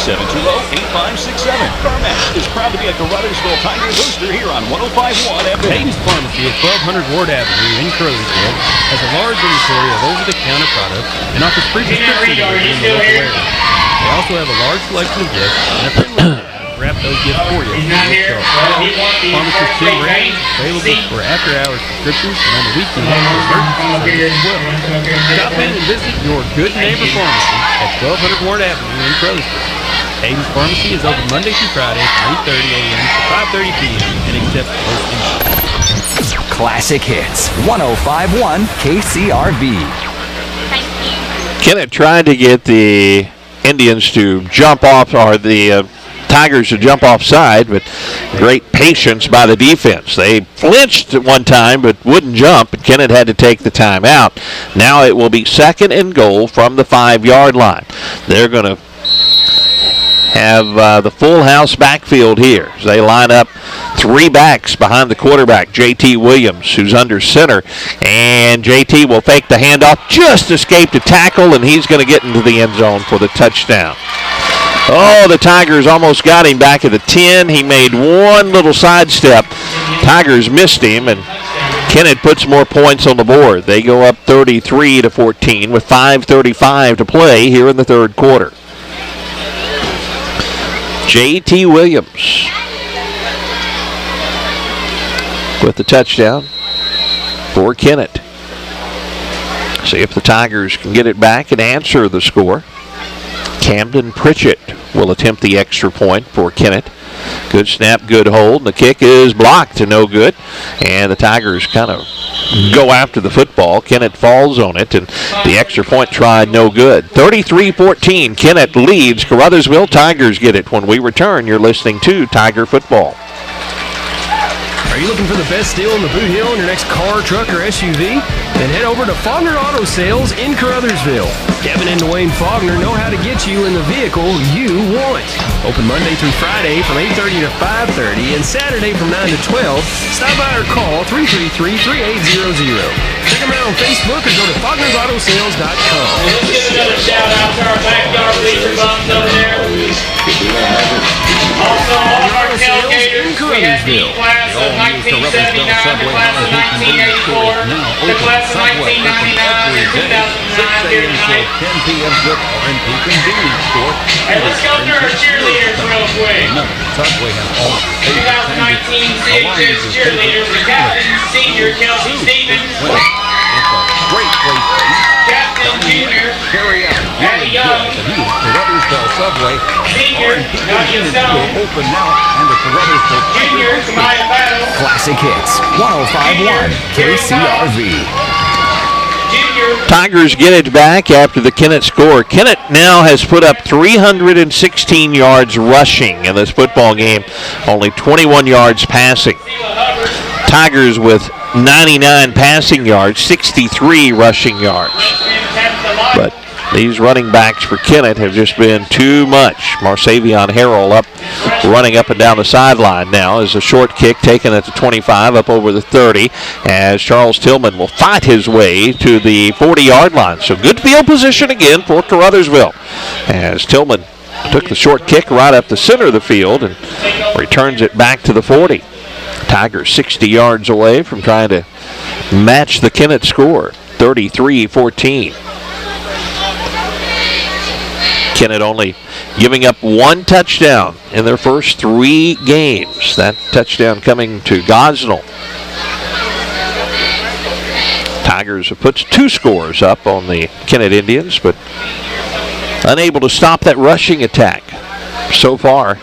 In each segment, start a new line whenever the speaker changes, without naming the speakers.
720-8567. CarMax is proud to be a Caruthersville Tiger booster here on 105.1 FM.
Hayden's Pharmacy at 1200 Ward Avenue in Caruthersville has a large inventory of over-the-counter products and offers free prescription delivery in the local area. They also have a large selection of gifts and a friendly staff to wrap those gifts for you. Pharmacist Tim Ray is available for after-hours prescriptions and on the weekend for emergency service as well. Stop in and visit your good neighbor pharmacy at 1200 Ward Avenue in Caruthersville. Hayden's Pharmacy is open Monday through Friday from 8:30 a.m. to 5:30 p.m. and accepts most insurance.
Classic Hits, 105.1 KCRV.
Kennett tried to get the Indians to jump off, or the Tigers to jump offside, but great patience by the defense. They flinched at one time but wouldn't jump, and Kennett had to take the time out. Now it will be 2nd and goal from the 5-yard line. They're going to have the full house backfield here. They line up 3 backs behind the quarterback, J.T. Williams, who's under center. And J.T. will fake the handoff, just escaped a tackle, and he's going to get into the end zone for the touchdown. Oh, the Tigers almost got him back at the 10. He made one little sidestep. Tigers missed him, and Kennett puts more points on the board. They go up 33-14 with 5:35 to play here in the third quarter. J.T. Williams with the touchdown for Kennett. See if the Tigers can get it back and answer the score. Camden Pritchett will attempt the extra point for Kennett. Good snap, good hold. The kick is blocked to no good. And the Tigers kind of go after the football. Kennett falls on it, and the extra point tried, no good. 33-14, Kennett leads. Caruthersville Tigers get it. When we return, you're listening to Tiger Football.
Are you looking for the best deal in the Boot Hill on your next car, truck, or SUV? Then head over to Faulkner Auto Sales in Caruthersville. Kevin and Dwayne Faulkner know how to get you in the vehicle you want. Open Monday through Friday from 8:30 to 5:30 and Saturday from 9 to 12. Stop by or call 333-3800. Check them out on Facebook or go to FaulknersAutoSales.com.
Let's give another shout out to our backyard bleacher bums over there. Also, all of our tailgaters, we have the class of 1979, the class of 1984, the class of 1999, and 2009 here tonight. Hey, let's go through our cheerleaders real quick. 2019 Seniors cheerleaders, the captain, senior Kelsey Stevens. Captain Junior, Abby Young. Senior, Nadia Stone. Junior, Kamaya Battle.
Classic Hits, 105.1 KCRV.
Tigers get it back after the Kennett score. Kennett now has put up 316 yards rushing in this football game, only 21 yards passing. Tigers with 99 passing yards, 63 rushing yards. But these running backs for Kennett have just been too much. Marsavion Harrell running up and down the sideline now as a short kick taken at the 25 up over the 30 as Charles Tillman will fight his way to the 40-yard line. So good field position again for Caruthersville as Tillman took the short kick right up the center of the field and returns it back to the 40. Tigers 60 yards away from trying to match the Kennett score, 33-14. Kennett only giving up one touchdown in their first 3 games. That touchdown coming to Gosnell. Tigers have put 2 scores up on the Kennett Indians, but unable to stop that rushing attack so far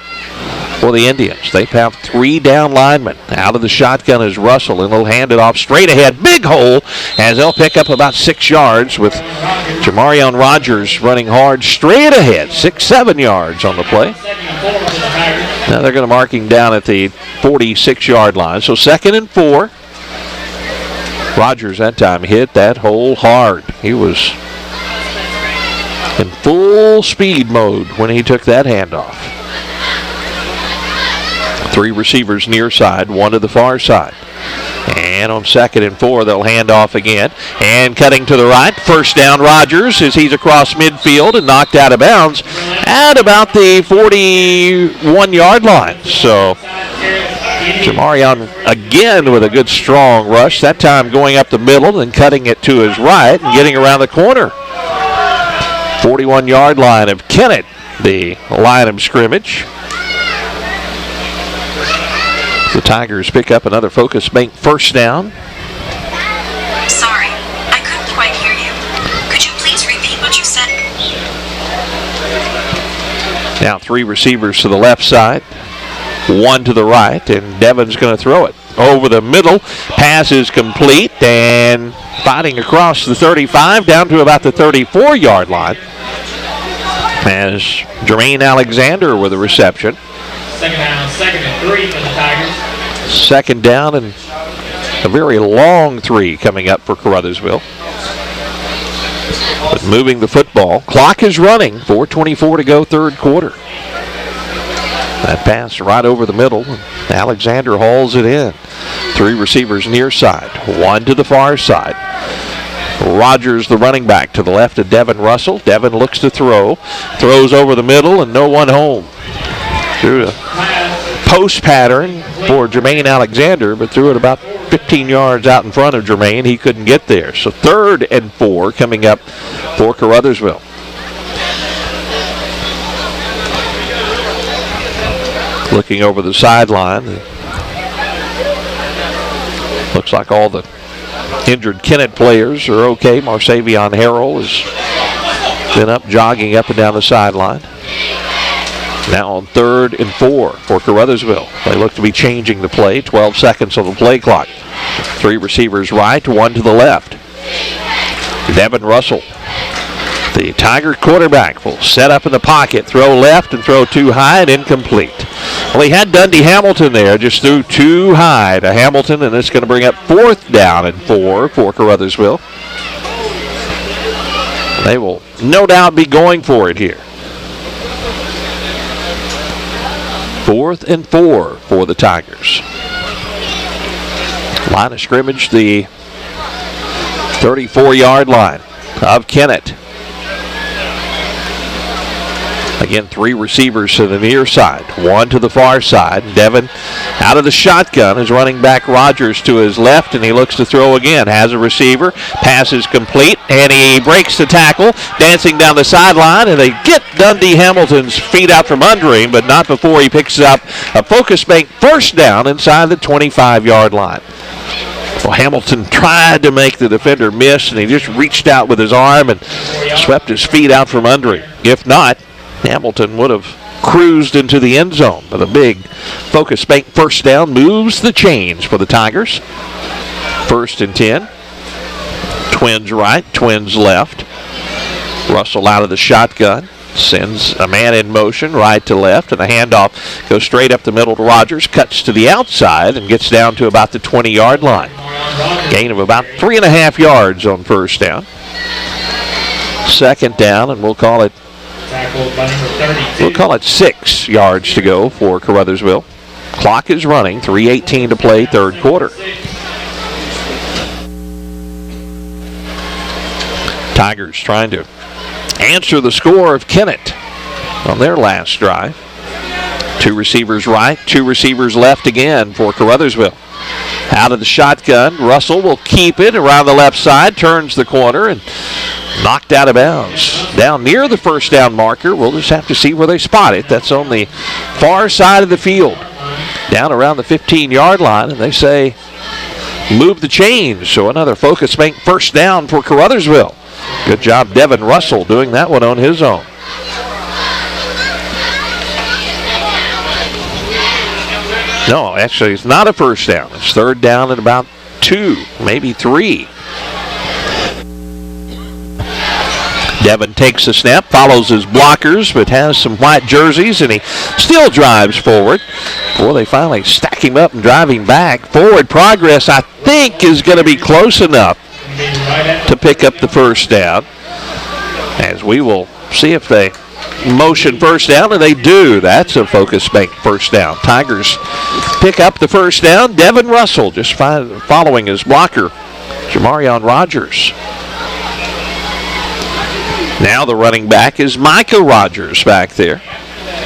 for the Indians. They have 3 down linemen. Out of the shotgun is Russell, and they'll hand it off straight ahead. Big hole as they'll pick up about 6 yards with Jamarion Rogers running hard straight ahead. 6-7 yards on the play. Now they're going to mark him down at the 46-yard line. So 2nd and 4. Rogers that time hit that hole hard. He was in full speed mode when he took that handoff. 3 receivers near side, 1 to the far side. And on 2nd and 4, they'll hand off again. And cutting to the right, first down Rogers as he's across midfield and knocked out of bounds at about the 41-yard line. So Jamarion again with a good strong rush, that time going up the middle and cutting it to his right and getting around the corner. 41-yard line of Kennett, the line of scrimmage. The Tigers pick up another Focus Bank first down.
Sorry, I couldn't quite hear you. Could you please repeat what you said?
Now 3 receivers to the left side, 1 to the right, and Devin's going to throw it over the middle. Pass is complete, and fighting across the 35 down to about the 34-yard line as Jermaine Alexander with a reception.
Second down, 2nd and 3 for the Tigers.
Second down and a very long 3 coming up for Caruthersville. But moving the football. Clock is running. 4:24 to go, third quarter. That pass right over the middle. Alexander hauls it in. 3 receivers near side. 1 to the far side. Rogers, the running back, to the left of Devin Russell. Devin looks to throw. Throws over the middle and no one home. Threw a post pattern for Jermaine Alexander, but threw it about 15 yards out in front of Jermaine. He couldn't get there. So 3rd and 4 coming up for Caruthersville. Looking over the sideline. Looks like all the injured Kennett players are okay. Marsavion Harrell has been up, jogging up and down the sideline. Now on 3rd and 4 for Caruthersville. They look to be changing the play. 12 seconds on the play clock. 3 receivers right, 1 to the left. Devin Russell, the Tiger quarterback, will set up in the pocket, throw left and throw too high and incomplete. Well, he had Dundee Hamilton there, just threw too high to Hamilton, and it's going to bring up 4th down and 4 for Caruthersville. They will no doubt be going for it here. 4th and 4 for the Tigers. Line of scrimmage, the 34-yard line of Kennett. Again, 3 receivers to the near side, 1 to the far side. Devin out of the shotgun is running back Rogers to his left, and he looks to throw again. Has a receiver, pass is complete, and he breaks the tackle, dancing down the sideline, and they get Dundee Hamilton's feet out from under him, but not before he picks up a Focus Bank first down inside the 25-yard line. Well, Hamilton tried to make the defender miss, and he just reached out with his arm and swept his feet out from under him. If not, Hamilton would have cruised into the end zone. But a big Focus Bank first down moves the chains for the Tigers. 1st and 10. Twins right, Twins left. Russell out of the shotgun. Sends a man in motion right to left, and a handoff goes straight up the middle to Rogers, cuts to the outside and gets down to about the 20-yard line. Gain of about 3.5 yards on first down. 2nd down, and we'll call it 6 yards to go for Caruthersville. Clock is running, 3:18 to play, third quarter. Tigers trying to answer the score of Kennett on their last drive. 2 receivers right, 2 receivers left again for Caruthersville. Out of the shotgun, Russell will keep it around the left side, turns the corner, and knocked out of bounds. Down near the first down marker. We'll just have to see where they spot it. That's on the far side of the field. Down around the 15-yard line, and they say move the chains. So another Focus Bank first down for Caruthersville. Good job, Devin Russell, doing that one on his own. No, actually, it's not a first down. It's 3rd down and about 2, maybe 3. Devin takes the snap, follows his blockers, but has some white jerseys, and he still drives forward. Before they finally stack him up and drive him back. Forward progress, I think, is going to be close enough to pick up the first down. As we will see if they motion first down, and they do. That's a Focus Bank first down. Tigers pick up the first down. Devin Russell just following his blocker, Jamarion Rogers. Now the running back is Micah Rogers back there.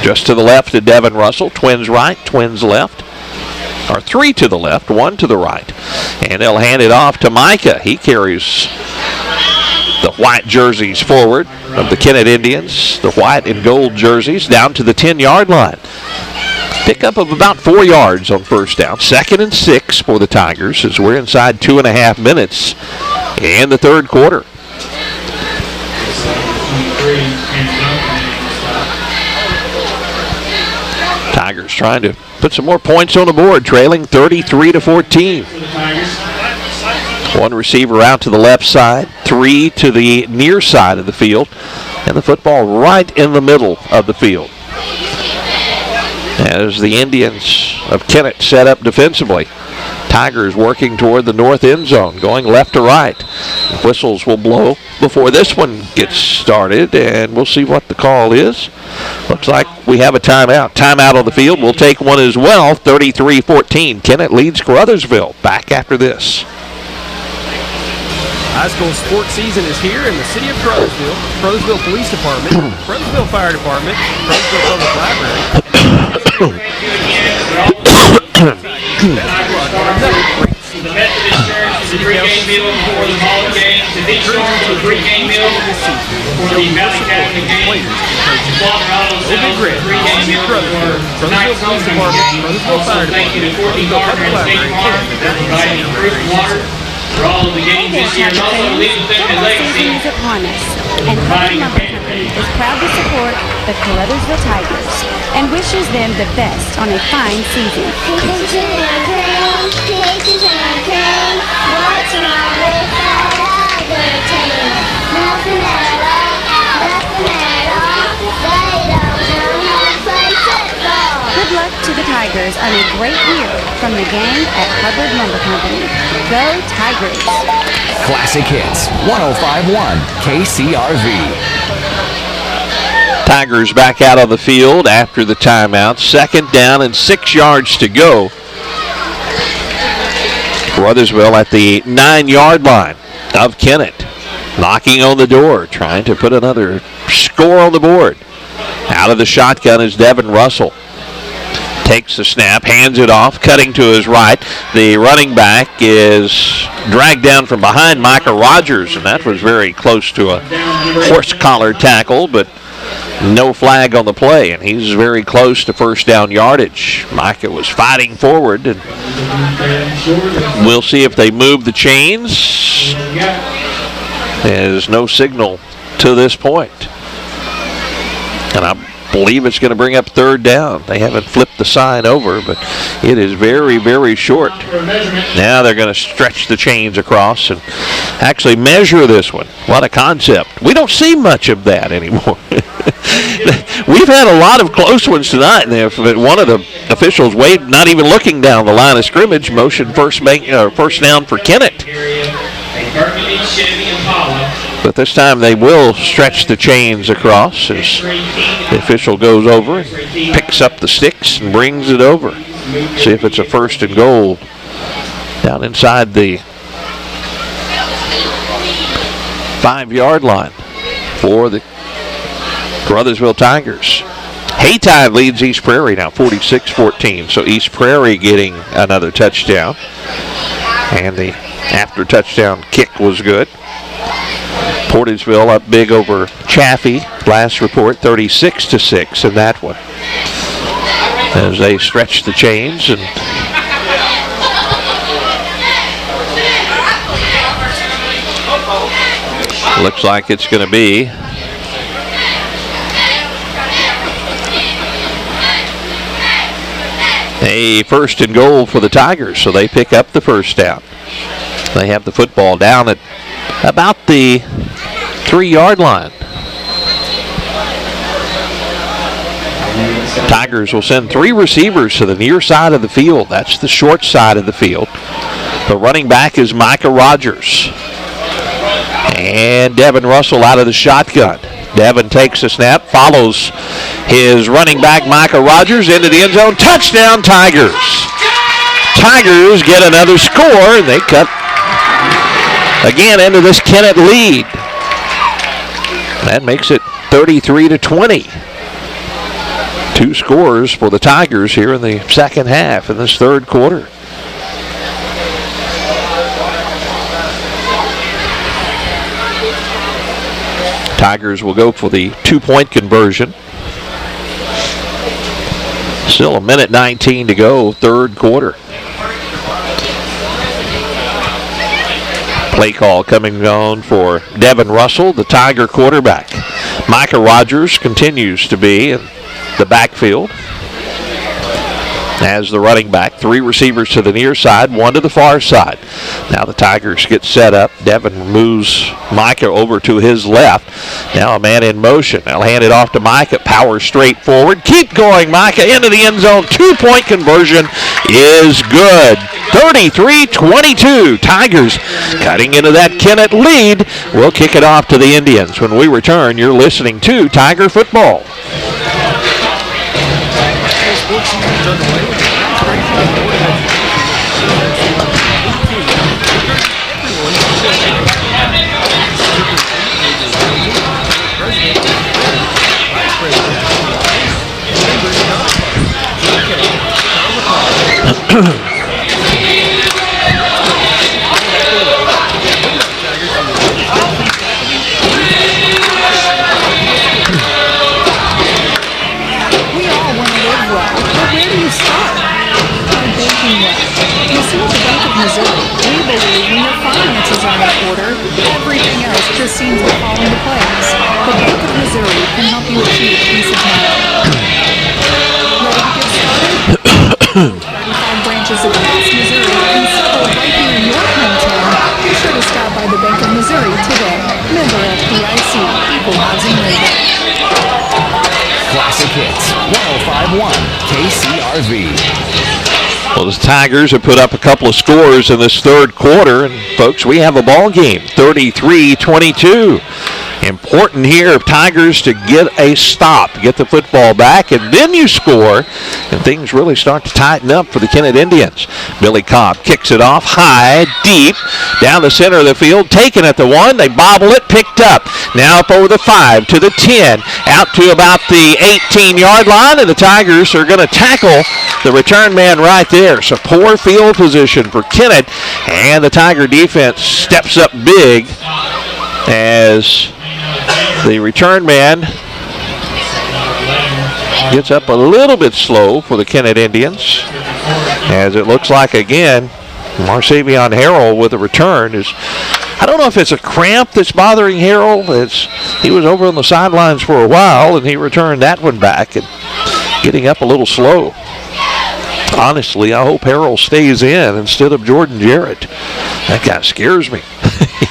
Just to the left of Devin Russell. Twins right, twins left. Or 3 to the left, 1 to the right. And they'll hand it off to Micah. He carries the white jerseys forward of the Kennett Indians. The white and gold jerseys down to the 10-yard line. Pickup of about 4 yards on first down. 2nd and 6 for the Tigers as we're inside 2.5 minutes in the third quarter. Tigers trying to put some more points on the board, trailing 33-14. One receiver out to the left side, 3 to the near side of the field, and the football right in the middle of the field. As the Indians of Kennett set up defensively. Tigers working toward the north end zone, going left to right. Whistles will blow before this one gets started, and we'll see what the call is. Looks like we have a timeout. Timeout on the field. We'll take one as well. 33-14. Kennett leads Caruthersville. Back after this.
High school sports season is here in the city of Caruthersville. Caruthersville Police Department, Caruthersville Fire Department, Caruthersville Public Library.
The Methodist Church is a pregame meal before the ball game. The Big Storm is a pregame meal before the Valley Catholic game. Slaughter Auto Sales is a pregame meal before tonight's homecoming game. Also, thank you to 14 Gardner and State Farm for providing fruit and water for all of the games this year. And also Legal Family Legacy
is upon us, and
for providing a
is proud to support the Caruthersville Tigers and wishes them the best on a fine season.
What's wrong with that other team? Nothing at all, nothing at all. They don't know how to play football.
Good luck to the Tigers on a great year from the gang at Hubbard Lumber Company. Go Tigers!
Classic Hits, 105.1 KCRV.
Tigers back out on the field after the timeout. 2nd down and 6 yards to go. Caruthersville at the 9-yard line of Kennett. Knocking on the door, trying to put another score on the board. Out of the shotgun is Devin Russell. Takes the snap, hands it off, cutting to his right. The running back is dragged down from behind Micah Rogers, and that was very close to a horse collar tackle, but no flag on the play, and he's very close to first down yardage. Micah was fighting forward, and we'll see if they move the chains. There's no signal to this point. And I believe it's going to bring up 3rd down. They haven't flipped the sign over, but it is very, very short. Now they're going to stretch the chains across and actually measure this one. What a concept. We don't see much of that anymore. We've had a lot of close ones tonight. One of the officials, Wade, not even looking down the line of scrimmage, motioned first down for Kennett. But this time they will stretch the chains across as the official goes over and picks up the sticks and brings it over. See if it's a 1st and goal down inside the 5-yard line for the Caruthersville Tigers. Haytime leads East Prairie now 46-14. So East Prairie getting another touchdown. And the after touchdown kick was good. Portageville up big over Chaffee. Last report 36-6 in that one. As they stretch the chains and looks like it's going to be a 1st and goal for the Tigers, so they pick up the first down. They have the football down at about the 3-yard line. Tigers will send 3 receivers to the near side of the field. That's the short side of the field. The running back is Micah Rogers. And Devin Russell out of the shotgun. Devin takes a snap, follows his running back Micah Rogers into the end zone. Touchdown Tigers. Tigers get another score, and they cut again into this Kennett lead. That makes it 33-20. 2 scores for the Tigers here in the second half in this third quarter. Tigers will go for the 2-point conversion. Still a minute 19 to go, third quarter. Play call coming on for Devin Russell, the Tiger quarterback. Micah Rogers continues to be in the backfield as the running back. 3 receivers to the near side, 1 to the far side. Now the Tigers get set up. Devin moves Micah over to his left. Now a man in motion. They'll hand it off to Micah. Power straight forward. Keep going, Micah, into the end zone. 2-point conversion is good. 33-22. Tigers cutting into that Kennett lead. We'll kick it off to the Indians. When we return, you're listening to Tiger Football.
Everything else just seems to fall into place. The Bank of Missouri can help you achieve peace of mind. Ready to get started? 35 branches across Missouri and several right here in your hometown. Be sure to stop by the Bank of Missouri today. Member FDIC, Equal Housing Lender.
Classic Hits, 105.1 KCRV.
Well, the Tigers have put up a couple of scores in this third quarter, and folks, we have a ball game, 33-22. Important here, Tigers to get a stop, get the football back, and then you score, and things really start to tighten up for the Kennett Indians. Billy Cobb kicks it off high, deep, down the center of the field, taken at the 1, they bobble it, picked up. Now up over the 5 to the 10, out to about the 18-yard line, and the Tigers are going to tackle the return man right there. So poor field position for Kennett, and the Tiger defense steps up big as the return man gets up a little bit slow for the Kennett Indians, as it looks like again Marsavion Harrell with a return is, I don't know if it's a cramp that's bothering Harrell. He was over on the sidelines for a while and he returned that one back and getting up a little slow. Honestly, I hope Harrell stays in instead of Jordan Jarrett. That guy scares me.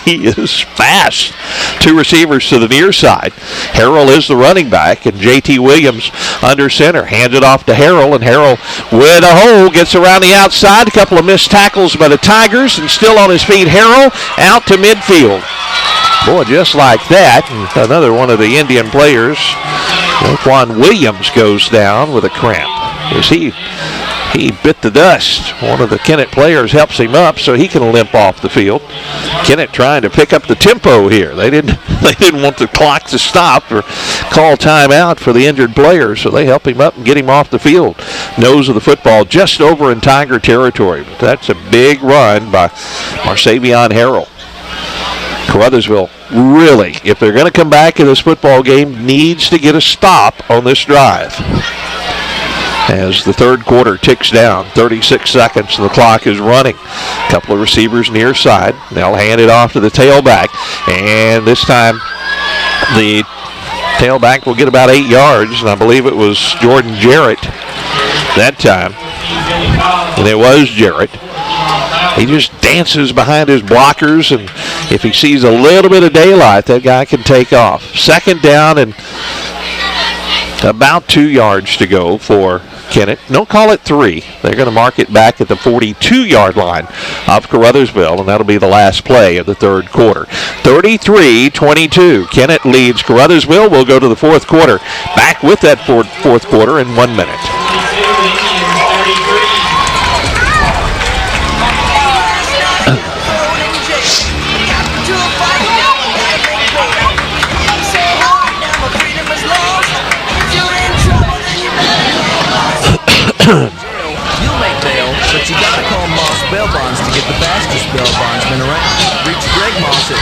He is fast. 2 receivers to the near side. Harrell is the running back, and J.T. Williams under center. Hands it off to Harrell, and Harrell with a hole gets around the outside. A couple of missed tackles by the Tigers, and still on his feet, Harrell out to midfield. Boy, just like that, and another one of the Indian players, Juan Williams, goes down with a cramp. He bit the dust. One of the Kennett players helps him up so he can limp off the field. Kennett trying to pick up the tempo here. They didn't want the clock to stop or call timeout for the injured player, so they help him up and get him off the field. Nose of the football just over in Tiger territory. But that's a big run by Marsavion Harrell. Caruthersville really, if they're going to come back in this football game, needs to get a stop on this drive. As the third quarter ticks down, 36 seconds, and the clock is running. A couple of receivers near side. They'll hand it off to the tailback, and this time the tailback will get about 8 yards, and I believe it was Jordan Jarrett that time. And it was Jarrett. He just dances behind his blockers, and if he sees a little bit of daylight, that guy can take off. Second down and about 2 yards to go for Kennett. Don't call it 3. They're going to mark it back at the 42-yard line of Caruthersville, and that'll be the last play of the third quarter. 33-22. Kennett leads Caruthersville. We'll go to the fourth quarter. Back with that fourth quarter in 1 minute.
You'll make bail, but you gotta call Moss Bail Bonds to get the fastest bail bondsman around. Reach Greg Moss at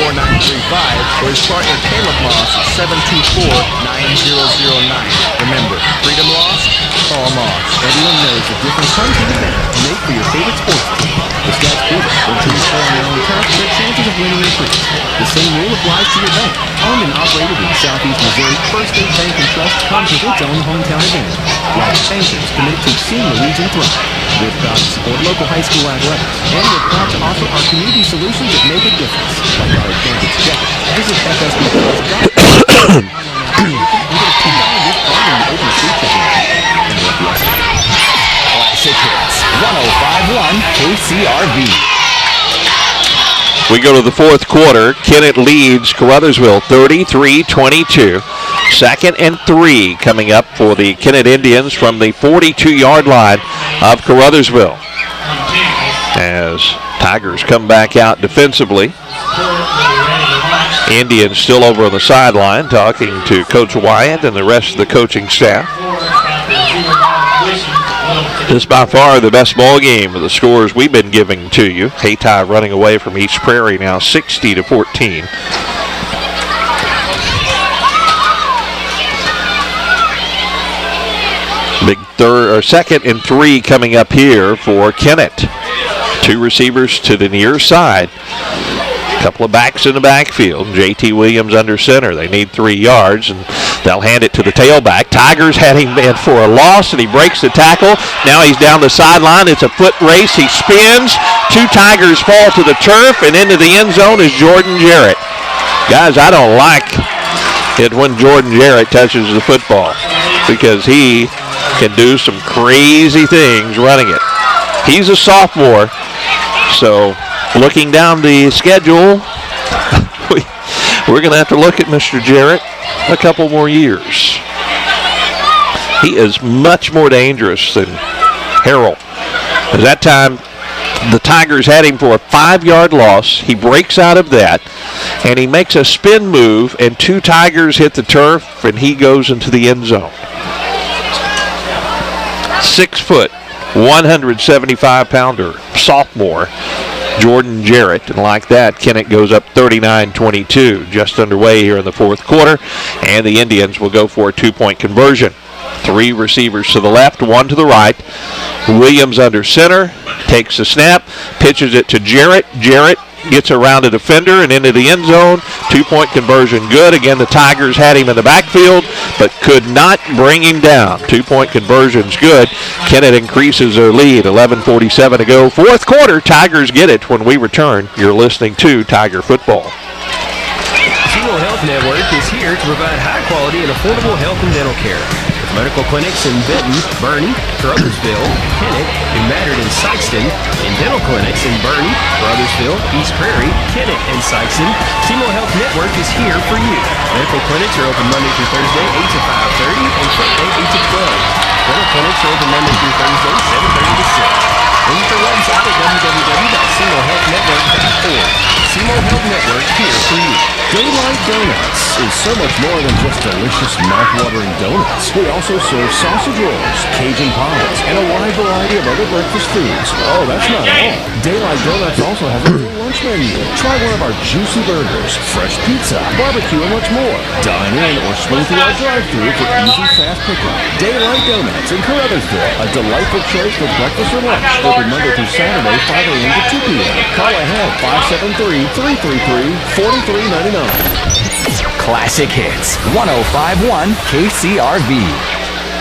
359-4935 or his partner Caleb Moss at 724-9009. Remember, freedom lost? Call Moss. Everyone knows the difference comes in the event made for your favorite sports team. The stats prove it. When teams play on their own turf, their chances of winning increase. The same rule applies to your bank. Owned and operated in Southeast Missouri, First State Bank and Trust comes with its own hometown advantage. Like bankers committed to seeing the region thrive. We're proud to support local high school athletics, and we're proud to offer our community solutions that make a difference, like our Advantage Check. Visit FSB.com.
Classic Hits, 105.1 KCRV.
We go to the fourth quarter. Kennett leads Caruthersville 33-22. 2nd and 3 coming up for the Kennett Indians from the 42-yard line of Caruthersville. As Tigers come back out defensively. Indians still over on the sideline talking to Coach Wyatt and the rest of the coaching staff. This is by far the best ball game of the scores we've been giving to you. Hayti running away from East Prairie now 60-14. Big 2nd and 3 coming up here for Kennett. 2 receivers to the near side. Couple of backs in the backfield. J.T. Williams under center. They need 3 yards, and they'll hand it to the tailback. Tigers had him in for a loss, and he breaks the tackle. Now he's down the sideline. It's a foot race. He spins. 2 Tigers fall to the turf, and into the end zone is Jordan Jarrett. Guys, I don't like it when Jordan Jarrett touches the football because he can do some crazy things running it. He's a sophomore, so looking down the schedule, we're going to have to look at Mr. Jarrett a couple more years. He is much more dangerous than Harrell. At that time, the Tigers had him for a 5-yard loss. He breaks out of that, and he makes a spin move, and 2 Tigers hit the turf, and he goes into the end zone. 6 foot, 175-pounder, sophomore, Jordan Jarrett. And like that, Kennett goes up 39-22, just underway here in the fourth quarter, and the Indians will go for a 2-point conversion. 3 receivers to the left, 1 to the right. Williams under center, takes the snap, pitches it to Jarrett. Jarrett gets around a defender and into the end zone. 2-point conversion good. Again, the Tigers had him in the backfield, but could not bring him down. 2-point conversion's good. Kennett increases their lead. 11:47 to go. Fourth quarter, Tigers get it when we return. You're listening to Tiger Football.
Simo Health Network is here to provide high-quality and affordable health and dental care. Medical clinics in Benton, Bernie, Caruthersville, Kennett, New Madrid, and Sykeston, and dental clinics in Bernie, Caruthersville, East Prairie, Kennett, and Sykeston. Simo Health Network is here for you. Medical clinics are open Monday through Thursday, 8 to 5:30, and Sunday, 8 to 12. Dental clinics are open Monday through Thursday, 7:30 to 6. Visit our website at www.simohealthnetwork.org. Simo Health Network here for you.
Daylight Donuts is so much more than just delicious, mouth-watering donuts. We also serve sausage rolls, Cajun pies, and a wide variety of other breakfast foods. Oh, that's not all. Daylight Donuts also has a full lunch menu. Try one of our juicy burgers, fresh pizza, barbecue, and much more. Dine in or swing through our drive-thru for easy, fast pickup. Daylight Donuts in Caruthersville, a delightful choice for breakfast or lunch. Open Monday through Saturday, 5 a.m. to 2 p.m. Call ahead, 573-333-4399.
Classic Hits, 105.1 KCRV.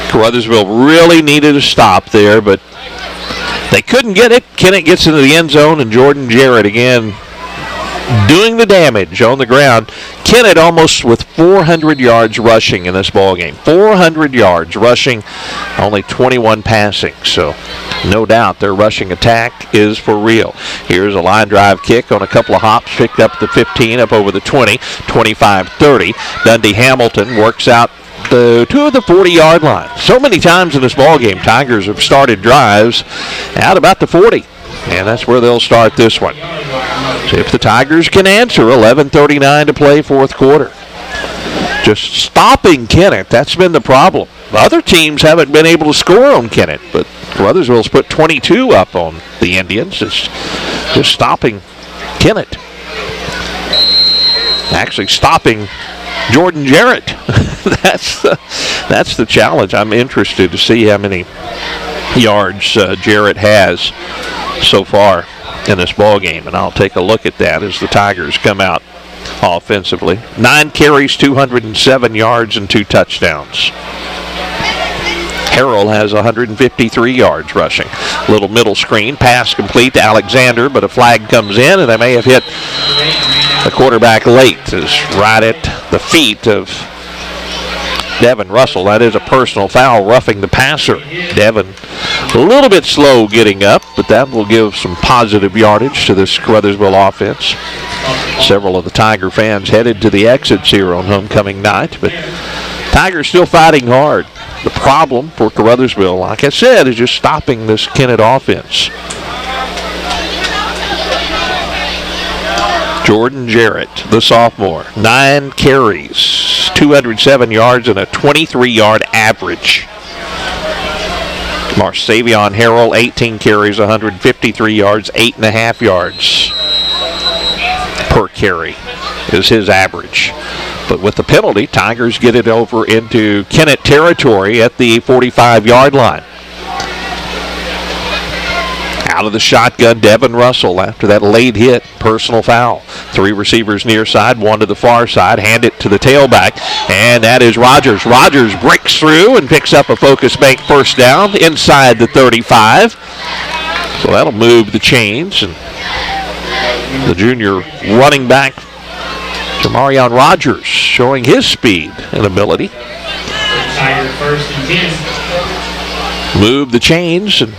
Caruthersville really needed a stop there, but they couldn't get it. Kennett gets into the end zone, and Jordan Jarrett again doing the damage on the ground. Kennett almost with 400 yards rushing in this ball game. 400 yards rushing, only 21 passing. So no doubt their rushing attack is for real. Here's a line drive kick on a couple of hops, picked up the 15, up over the 20, 25-30. Dundee Hamilton works out to the 40-yard line. So many times in this ball game, Tigers have started drives out about the 40. And that's where they'll start this one. So if the Tigers can answer, 11:39 to play, fourth quarter. Just stopping Kennett, that's been the problem. other teams haven't been able to score on Kennett, but Caruthersville's put 22 up on the Indians. It's just stopping Kennett. Actually stopping Jordan Jarrett. That's the challenge. I'm interested to see how many yards Jarrett has so far in this ball game, and I'll take a look at that as the Tigers come out offensively. 9 carries, 207 yards, and 2 touchdowns. Harrell has 153 yards rushing. Little middle screen, pass complete to Alexander, but a flag comes in, and they may have hit the quarterback late. It's right at the feet of Devin Russell. That is a personal foul, roughing the passer. Devin a little bit slow getting up, but that will give some positive yardage to this Caruthersville offense. Several of the Tiger fans headed to the exits here on homecoming night, but Tigers still fighting hard. The problem for Caruthersville, like I said, is just stopping this Kennett offense. Jordan Jarrett, the sophomore, 9 carries, 207 yards, and a 23-yard average. Marsavion Harrell, 18 carries, 153 yards, 8.5 yards per carry is his average. But with the penalty, Tigers get it over into Kennett territory at the 45-yard line. Out of the shotgun, Devin Russell after that late hit, personal foul. 3 receivers near side, 1 to the far side, hand it to the tailback, and that is Rogers. Rogers breaks through and picks up a Focus Bank first down inside the 35. So that'll move the chains, and the junior running back, Jamarion Rogers, showing his speed and ability.
Tiger first and 10.
Move the chains, and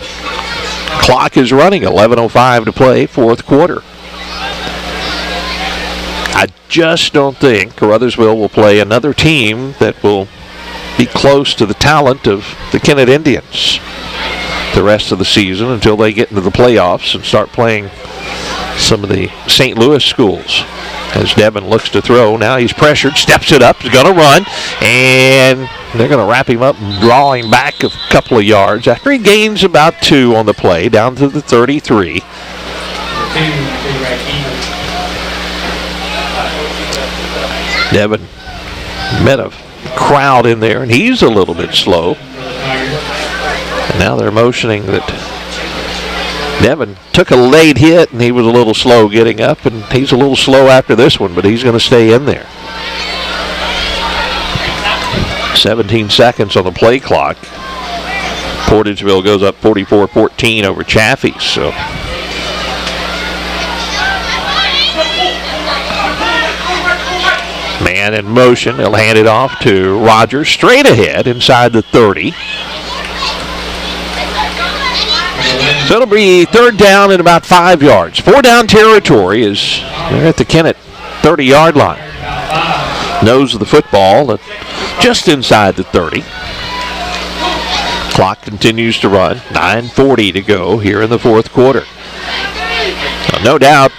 clock is running. 11:05 to play, fourth quarter. I just don't think Caruthersville will play another team that will be close to the talent of the Kennett Indians the rest of the season until they get into the playoffs and start playing some of the St. Louis schools. As Devin looks to throw, now he's pressured, steps it up, he's going to run, and they're going to wrap him up and draw him back a couple of yards after he gains about 2 on the play, down to the 33. Devin met a crowd in there, and he's a little bit slow. And now they're motioning that Devin took a late hit, and he was a little slow getting up, and he's a little slow after this one, but he's going to stay in there. 17 seconds on the play clock. Portageville goes up 44-14 over Chaffee, so man in motion. He'll hand it off to Rogers straight ahead inside the 30. So it'll be 3rd down and about 5 yards. 4 down territory is they're at the Kennett 30-yard line. Nose of the football just inside the 30. Clock continues to run. 9:40 to go here in the fourth quarter. No doubt,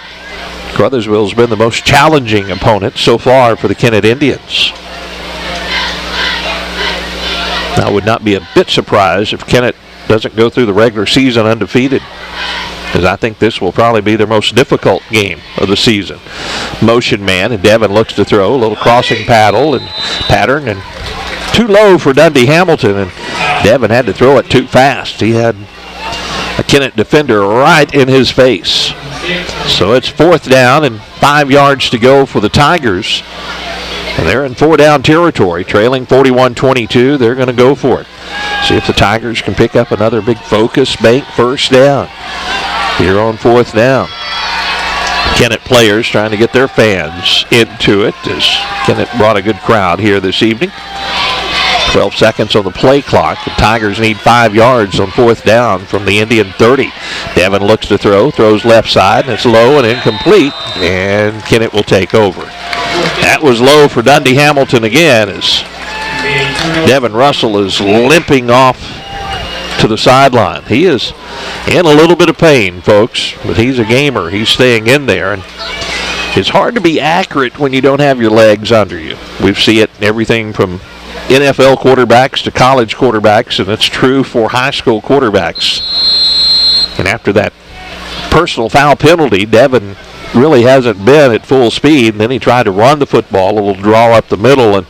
Caruthersville's been the most challenging opponent so far for the Kennett Indians. I would not be a bit surprised if Kennett doesn't go through the regular season undefeated, because I think this will probably be their most difficult game of the season. Motion man, and Devin looks to throw. A little crossing pattern, and too low for Dundee Hamilton, and Devin had to throw it too fast. He had a Kennett defender right in his face. So it's 4th down and 5 yards to go for the Tigers. And they're in 4 down territory, trailing 41-22. They're going to go for it. See if the Tigers can pick up another big Focus Bank first down here on 4th down. Kennett players trying to get their fans into it, as Kennett brought a good crowd here this evening. 12 seconds on the play clock. The Tigers need 5 yards on 4th down from the Indian 30. Devin looks to throw, throws left side, and it's low and incomplete, and Kennett will take over. That was low for Dundee Hamilton again, as Devin Russell is limping off to the sideline. He is in a little bit of pain, folks, but he's a gamer. He's staying in there, and it's hard to be accurate when you don't have your legs under you. We see it everything from NFL quarterbacks to college quarterbacks, and it's true for high school quarterbacks. And after that personal foul penalty, Devin really hasn't been at full speed. And then he tried to run the football, a little draw up the middle, and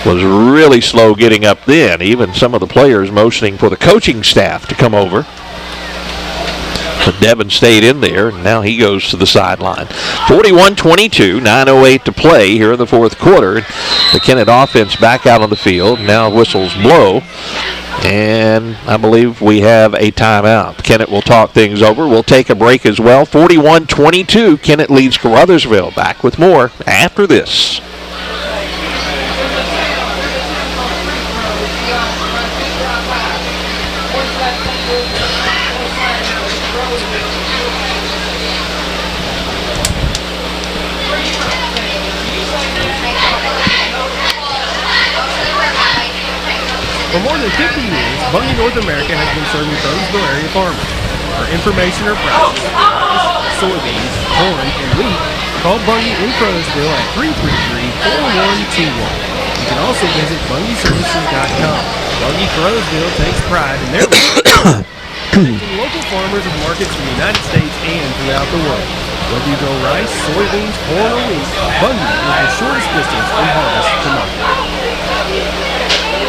was really slow getting up then. Even some of the players motioning for the coaching staff to come over. But Devin stayed in there, and now he goes to the sideline. 41-22, 9:08 to play here in the fourth quarter. The Kennett offense back out on the field. Now whistles blow, and I believe we have a timeout. Kennett will talk things over. We'll take a break as well. 41-22, Kennett leads Caruthersville. Back with more after this.
For more than 50 years, Bungie North America has been serving Caruthersville area farmers. For information or prices, soybeans, corn, and wheat, call Bungie in Caruthersville at 333-4121. You can also visit BungieServices.com. Bungie Caruthersville takes pride in their local farmers and markets from the United States and throughout the world. Whether you grow rice, soybeans, corn, or wheat, Bungie is the shortest distance from harvest to market.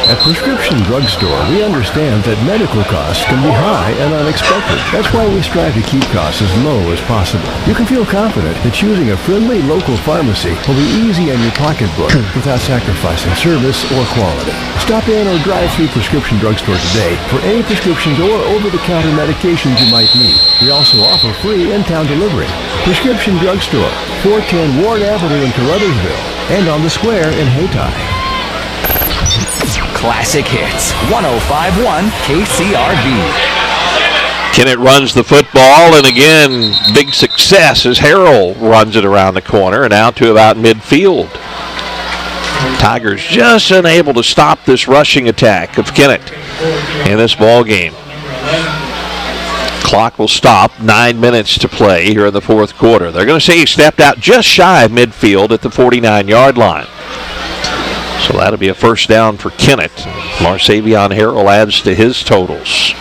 At Prescription Drugstore, we understand that medical costs can be high and unexpected. That's why we strive to keep costs as low as possible. You can feel confident that choosing a friendly local pharmacy will be easy on your pocketbook without sacrificing service or quality. Stop in or drive through Prescription Drugstore today for any prescriptions or over-the-counter medications you might need. We also offer free in-town delivery. Prescription Drugstore, 410 Ward Avenue in Caruthersville, and on the square in Haytie.
Classic Hits, 105.1 KCRV.
Kennett runs the football, and again, big success as Harrell runs it around the corner and out to about midfield. Tigers just unable to stop this rushing attack of Kennett in this ball game. Clock will stop, 9 minutes to play here in the fourth quarter. They're going to say he stepped out just shy of midfield at the 49-yard line. So that'll be a first down for Kennett. Marsavion Harrell adds to his totals.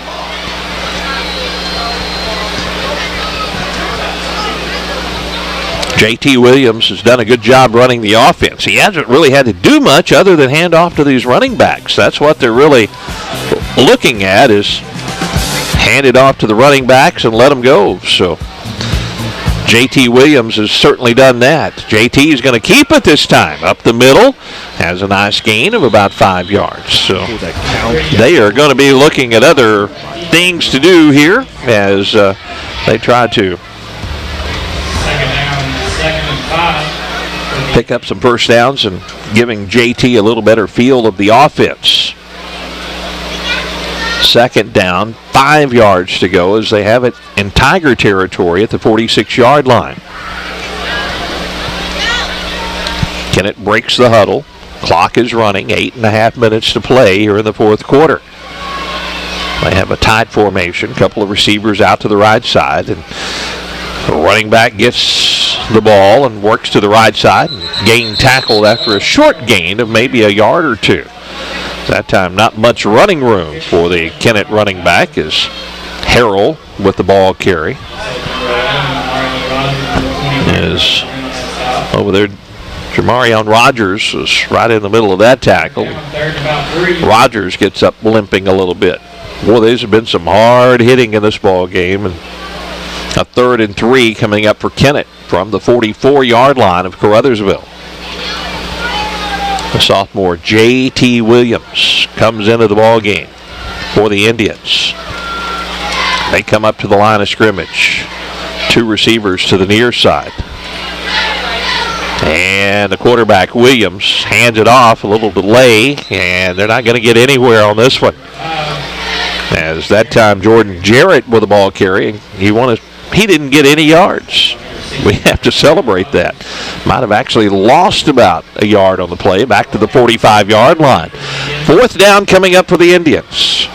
J.T. Williams has done a good job running the offense. He hasn't really had to do much other than hand off to these running backs. That's what they're really looking at, is hand it off to the running backs and let them go. So J.T. Williams has certainly done that. J.T. is going to keep it this time. Up the middle. Has a nice gain of about 5 yards. So they are going to be looking at other things to do here as they try to pick up some first downs and giving J.T. a little better feel of the offense. Second down, 5 yards to go as they have it in Tiger territory at the 46-yard line. Kennett breaks the huddle. Clock is running, 8.5 minutes to play here in the fourth quarter. They have a tight formation, a couple of receivers out to the right side, and the running back gets the ball and works to the right side and gain tackled after a short gain of maybe a yard or two. That time, not much running room for the Kennett running back as Harrell with the ball carry. Is over there. Jamarion Rogers was right in the middle of that tackle. Rogers gets up limping a little bit. Boy, there's been some hard hitting in this ball game, and a 3rd and 3 coming up for Kennett from the 44-yard line of Caruthersville. The sophomore J.T. Williams comes into the ball game for the Indians. They come up to the line of scrimmage. 2 receivers to the near side. And the quarterback, Williams, hands it off, a little delay, and they're not going to get anywhere on this one. As that time, Jordan Jarrett with the ball carry. He didn't get any yards. We have to celebrate that. Might have actually lost about a yard on the play, back to the 45-yard line. 4th down coming up for the Indians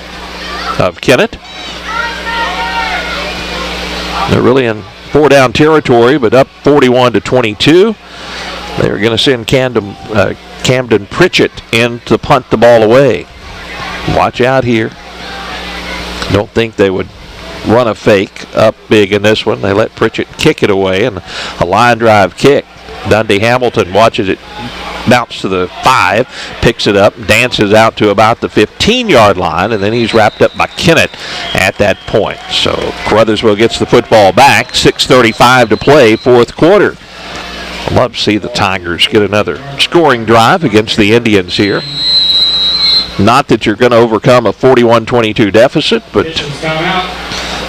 of Kennett. They're really in 4-down territory, but up 41-22. They're going to send Cam Camden Pritchett in to punt the ball away. Watch out here. Don't think they would run a fake up big in this one. They let Pritchett kick it away, and a line drive kick. Dundee Hamilton watches it bounce to the 5, picks it up, dances out to about the 15-yard line, and then he's wrapped up by Kennett at that point. So Caruthersville gets the football back. 6:35 to play, fourth quarter. I'd love to see the Tigers get another scoring drive against the Indians here. Not that you're going to overcome a 41-22 deficit, but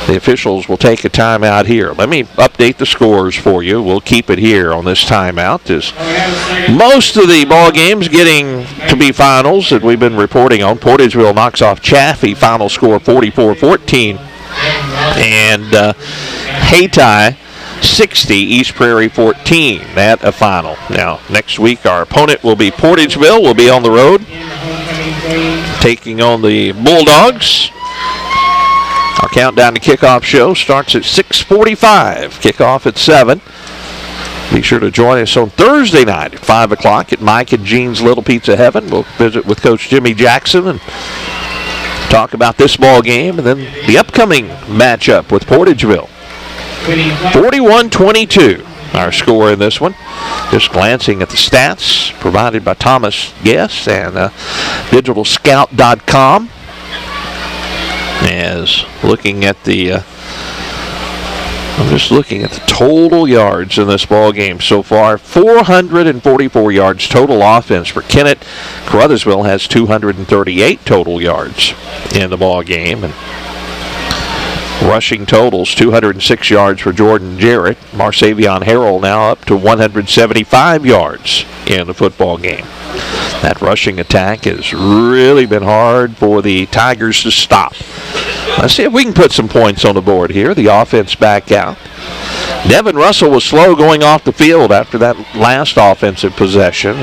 the officials will take a timeout here. Let me update the scores for you. We'll keep it here on this timeout. As most of the ball games getting to be finals that we've been reporting on. Portageville knocks off Chaffee. Final score 44-14. And Hayti 60, East Prairie 14 at a final. Now, next week our opponent will be Portageville. We'll be on the road taking on the Bulldogs. Our countdown to kickoff show starts at 6:45. Kickoff at 7. Be sure to join us on Thursday night at 5 o'clock at Mike and Jean's Little Pizza Heaven. We'll visit with Coach Jimmy Jackson and talk about this ball game and then the upcoming matchup with Portageville. 41-22, our score in this one. Just glancing at the stats provided by Thomas Guess and digitalscout.com. As looking at the, I'm just looking at the total yards in this ball game so far. 444 yards total offense for Kennett. Caruthersville has 238 total yards in the ball game, and rushing totals 206 yards for Jordan Jarrett. Marsavion Harrell now up to 175 yards in the football game. That rushing attack has really been hard for the Tigers to stop. Let's see if we can put some points on the board here. The offense back out. Devin Russell was slow going off the field after that last offensive possession.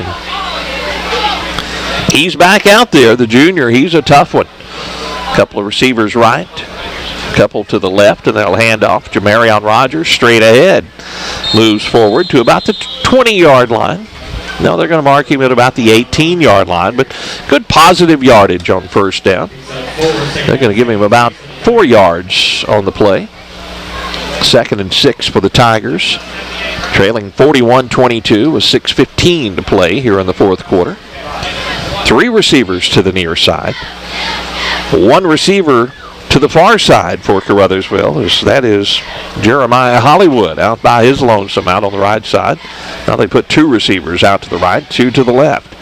He's back out there, the junior. He's a tough one. A couple of receivers right, a couple to the left, and they'll hand off. Jamarion Rogers straight ahead. Moves forward to about the 20-yard line. No, they're going to mark him at about the 18-yard line, but good positive yardage on first down. They're going to give him about 4 yards on the play. 2nd and 6 for the Tigers. Trailing 41-22 with 6:15 to play here in the fourth quarter. 3 receivers to the near side. 1 receiver to the far side for Caruthersville. That is Jeremiah Hollywood out by his lonesome out on the right side. Now they put 2 receivers out to the right, 2 to the left.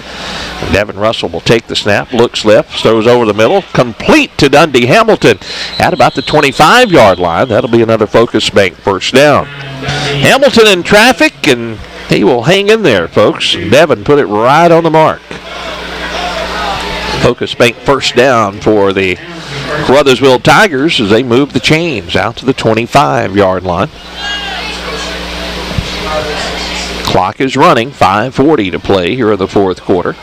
And Devin Russell will take the snap, looks left, throws over the middle, complete to Dundee Hamilton at about the 25-yard line. That'll be another Focus Bank first down. Hamilton in traffic, and he will hang in there, folks. Devin put it right on the mark. Focus Bank first down for the Caruthersville Tigers as they move the chains out to the 25-yard line. Clock is running, 5:40 to play here in the fourth quarter.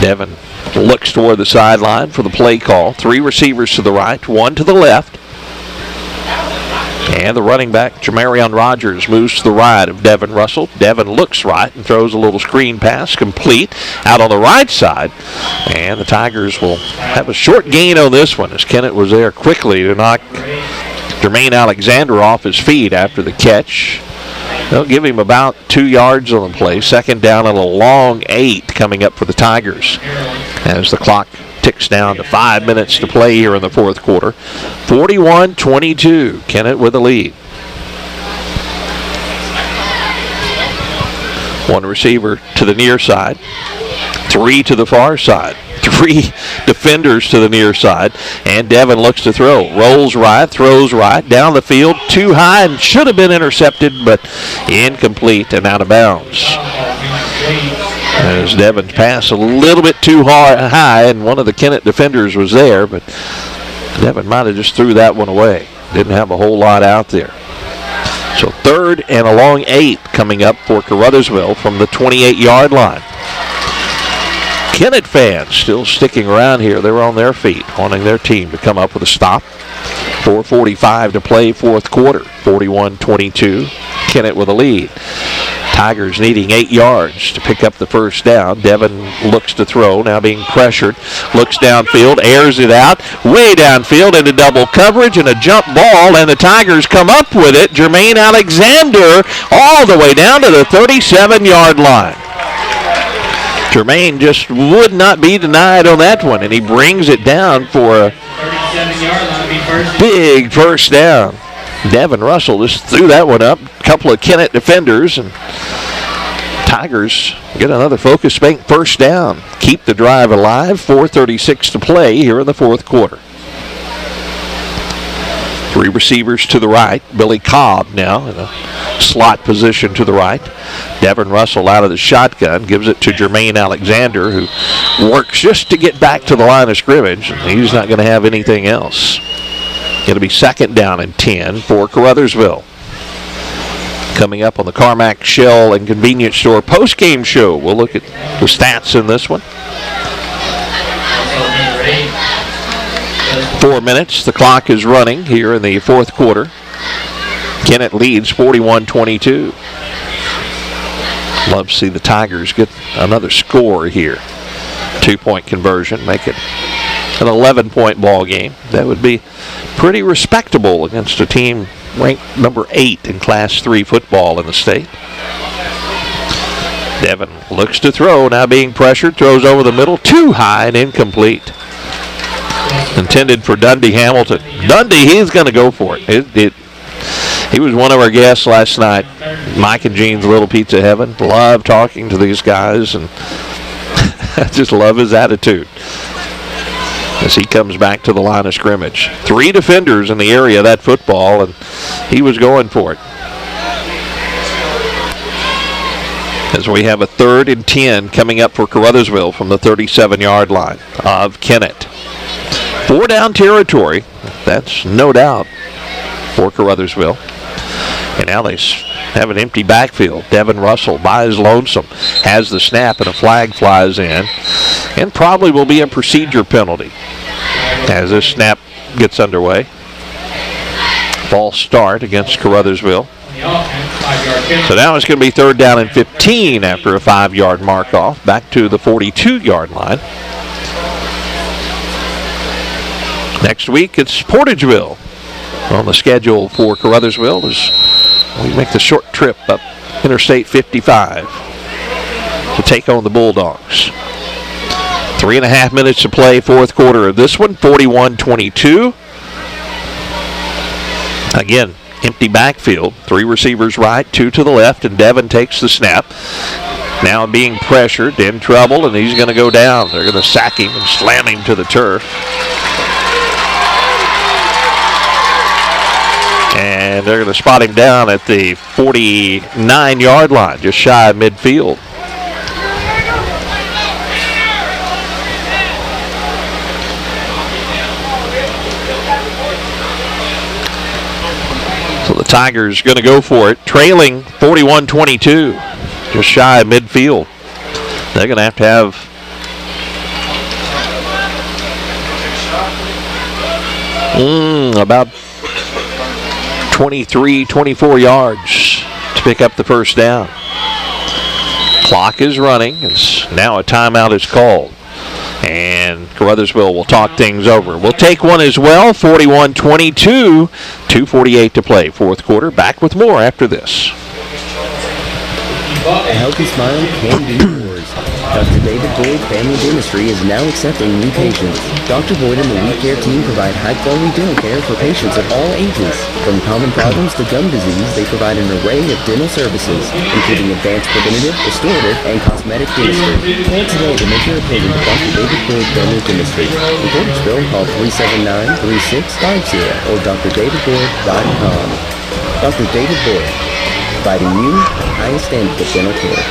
Devin looks toward the sideline for the play call. 3 receivers to the right, 1 to the left. And the running back, Jamarion Rogers, moves to the right of Devin Russell. Devin looks right and throws a little screen pass, complete, out on the right side. And the Tigers will have a short gain on this one as Kennett was there quickly to knock Jermaine Alexander off his feet after the catch. They'll give him about 2 yards on the play. 2nd down and a long 8 coming up for the Tigers as the clock ticks down to 5 minutes to play here in the fourth quarter. 41-22, Kennett with the lead. 1 receiver to the near side, 3 to the far side. 3 defenders to the near side, and Devin looks to throw. Rolls right, throws right, down the field, too high, and should have been intercepted, but incomplete and out of bounds. As Devin's pass a little bit too high, and one of the Kennett defenders was there, but Devin might have just threw that one away. Didn't have a whole lot out there. So 3rd and a long 8 coming up for Caruthersville from the 28-yard line. Kennett fans still sticking around here. They're on their feet, wanting their team to come up with a stop. 4:45 to play, fourth quarter. 41-22. Kennett with a lead. Tigers needing 8 yards to pick up the first down. Devin looks to throw, now being pressured. Looks downfield, airs it out, way downfield into double coverage and a jump ball, and the Tigers come up with it. Jermaine Alexander all the way down to the 37-yard line. Jermaine just would not be denied on that one, and he brings it down for a big first down. Devin Russell just threw that one up. A couple of Kennett defenders, and Tigers get another focus bank first down. Keep the drive alive. 4:36 to play here in the fourth quarter. 3 receivers to the right. Billy Cobb now in a slot position to the right. Devin Russell out of the shotgun, gives it to Jermaine Alexander, who works just to get back to the line of scrimmage. He's not going to have anything else. Going to be second down and 10 for Caruthersville. Coming up on the Carmack Shell and Convenience Store post-game show, we'll look at the stats in this one. 4 minutes, the clock is running here in the fourth quarter. Kennett leads 41-22. Love to see the Tigers get another score here. 2-point conversion, make it an 11-point ball game. That would be pretty respectable against a team ranked number 8 in Class 3 football in the state. Devin looks to throw, now being pressured, throws over the middle, too high and incomplete. Intended for Dundee Hamilton. Dundee, he's going to go for it. He was one of our guests last night, Mike and Jean's Little Pizza Heaven. Love talking to these guys, and I just love his attitude as he comes back to the line of scrimmage. 3 defenders in the area of that football, and he was going for it. As we have a 3rd and 10 coming up for Caruthersville from the 37-yard line of Kennett. 4 down territory, that's no doubt, for Caruthersville. And now they have an empty backfield. Devin Russell by his lonesome has the snap, and a flag flies in, and probably will be a procedure penalty as this snap gets underway. False start against Caruthersville. So now it's going to be 3rd down and 15 after a 5-yard mark off, back to the 42-yard line. Next week it's Portageville on the schedule for Caruthersville as we make the short trip up Interstate 55 to take on the Bulldogs. 3.5 minutes to play, fourth quarter of this one, 41-22. Again, empty backfield, 3 receivers right, 2 to the left, and Devin takes the snap. Now being pressured, in trouble, and he's going to go down. They're going to sack him and slam him to the turf. And they're going to spot him down at the 49-yard line, just shy of midfield. So the Tigers going to go for it, trailing 41-22, just shy of midfield. They're going to have about 23, 24 yards to pick up the first down. Clock is running. Now a timeout is called. And Caruthersville will talk things over. We'll take one as well. 41-22, 2:48 to play. Fourth quarter. Back with more after this.
A healthy smile can be yours. Dr. David Boyd Family Dentistry is now accepting new patients. Dr. Boyd and the We Care team provide high-quality dental care for patients of all ages. From common problems to gum disease, they provide an array of dental services, including advanced preventative, restorative, and cosmetic dentistry. Call today to make your appointment with Dr. David Boyd Family Dentistry. In Portageville, call 379-3650 or drdavidboyd.com. Dr. David Boyd, providing you the highest standard of dental care.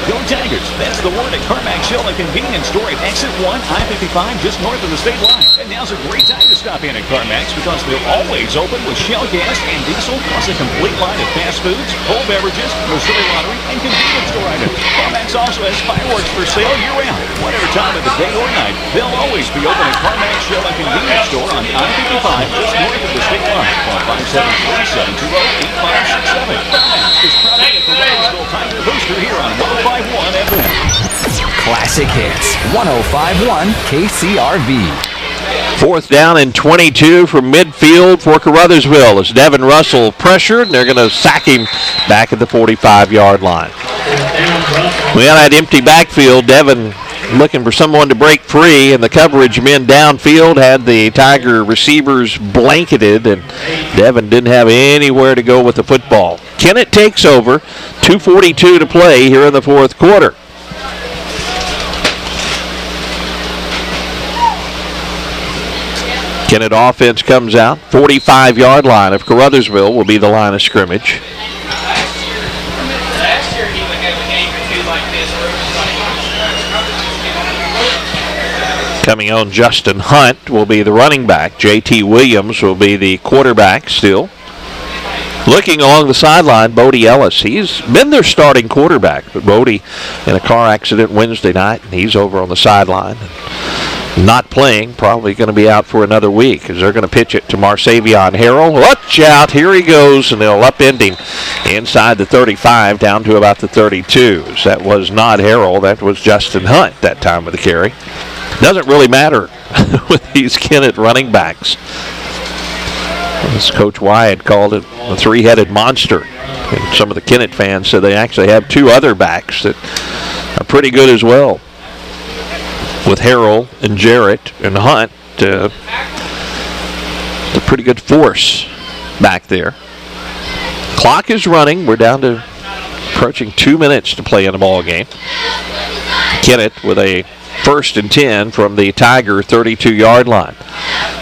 Go Tigers! That's the word at Carmack Shell and Convenience Store at Exit 1, I-55, just north of the state line. And now's a great time to stop in at Carmack's because they're always open with Shell gas and diesel, plus a complete line of fast foods, cold beverages, Missouri lottery, and convenience store items. Carmack's also has fireworks for sale year-round. Whatever time of the day or night, they'll always be open at Carmack Shell and Convenience Store on I-55, just north of the state line. Call 573-720-8567. Carmack's is proud to Caruthersville Tiger Booster here on 105.1 FM.
Classic Hits, 105.1 KCRV.
4th down and 22 from midfield for Caruthersville as Devin Russell pressured, and they're going to sack him back at the 45-yard line. We had that empty backfield. Devin looking for someone to break free, and the coverage men downfield had the Tiger receivers blanketed, and Devin didn't have anywhere to go with the football. Kennett takes over, 2:42 to play here in the 4th quarter. Kennett offense comes out, 45-yard line of Caruthersville will be the line of scrimmage. Coming on, Justin Hunt will be the running back. J.T. Williams will be the quarterback still. Looking along the sideline, Bodie Ellis. He's been their starting quarterback, but Bodie in a car accident Wednesday night, and he's over on the sideline. Not playing, probably going to be out for another week as they're going to pitch it to Marsavion Harrell. Watch out, here he goes, and they'll upend him inside the 35 down to about the 32s. That was not Harrell, that was Justin Hunt that time with the carry. Doesn't really matter with these Kennett running backs. As Coach Wyatt called it a three-headed monster. And some of the Kennett fans said they actually have two other backs that are pretty good as well. With Harrell and Jarrett and Hunt, a pretty good force back there. Clock is running. We're down to approaching 2 minutes to play in the ball game. Kennett with a 1st and 10 from the Tiger 32-yard line.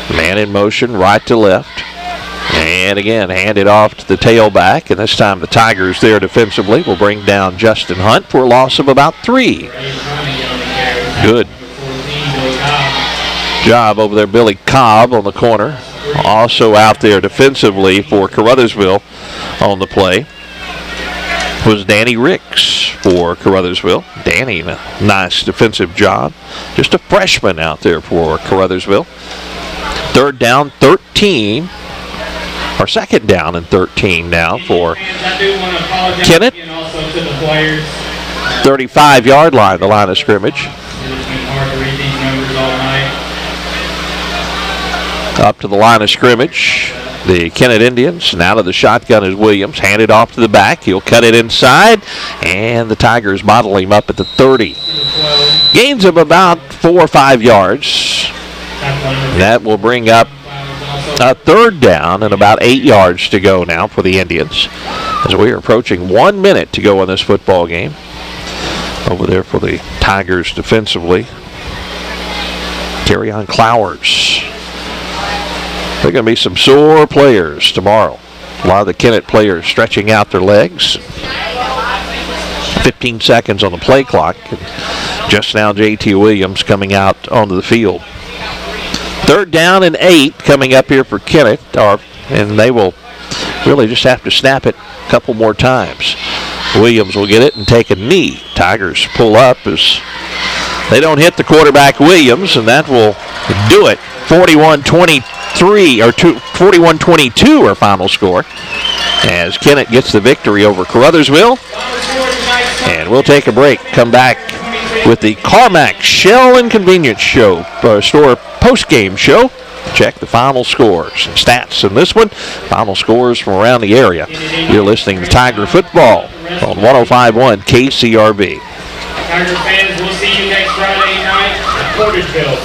Man in motion, right to left. And again, handed off to the tailback. And this time the Tigers there defensively will bring down Justin Hunt for a loss of about 3. Good job over there, Billy Cobb on the corner. Also out there defensively for Caruthersville on the play was Danny Ricks for Caruthersville. Danny, a nice defensive job. Just a freshman out there for Caruthersville. 3rd down, 13. Or 2nd down and 13 now for Kennett. 35-yard line, the line of scrimmage. Up to the line of scrimmage, the Kennett Indians. Now to the shotgun is Williams. Handed off to the back. He'll cut it inside, and the Tigers bottle him up at the 30. Gains of about 4 or 5 yards. That will bring up a 3rd down and about 8 yards to go now for the Indians. As we are approaching 1 minute to go in this football game. Over there for the Tigers defensively. Carry on Clowers. There are going to be some sore players tomorrow. A lot of the Kennett players stretching out their legs. 15 seconds on the play clock. Just now J.T. Williams coming out onto the field. 3rd down and 8 coming up here for Kennett. And they will really just have to snap it a couple more times. Williams will get it and take a knee. Tigers pull up as they don't hit the quarterback Williams, and that will do it. 41-23 or 41-22 our final score as Kennett gets the victory over Caruthersville. And we'll take a break. Come back with the Carmack Shell and Convenience Store post-game show. Check the final scores and stats in this one. Final scores from around the area. You're listening to Tiger Football on 105.1 KCRV.
Tiger fans, we'll see you next Friday night at Caruthersville.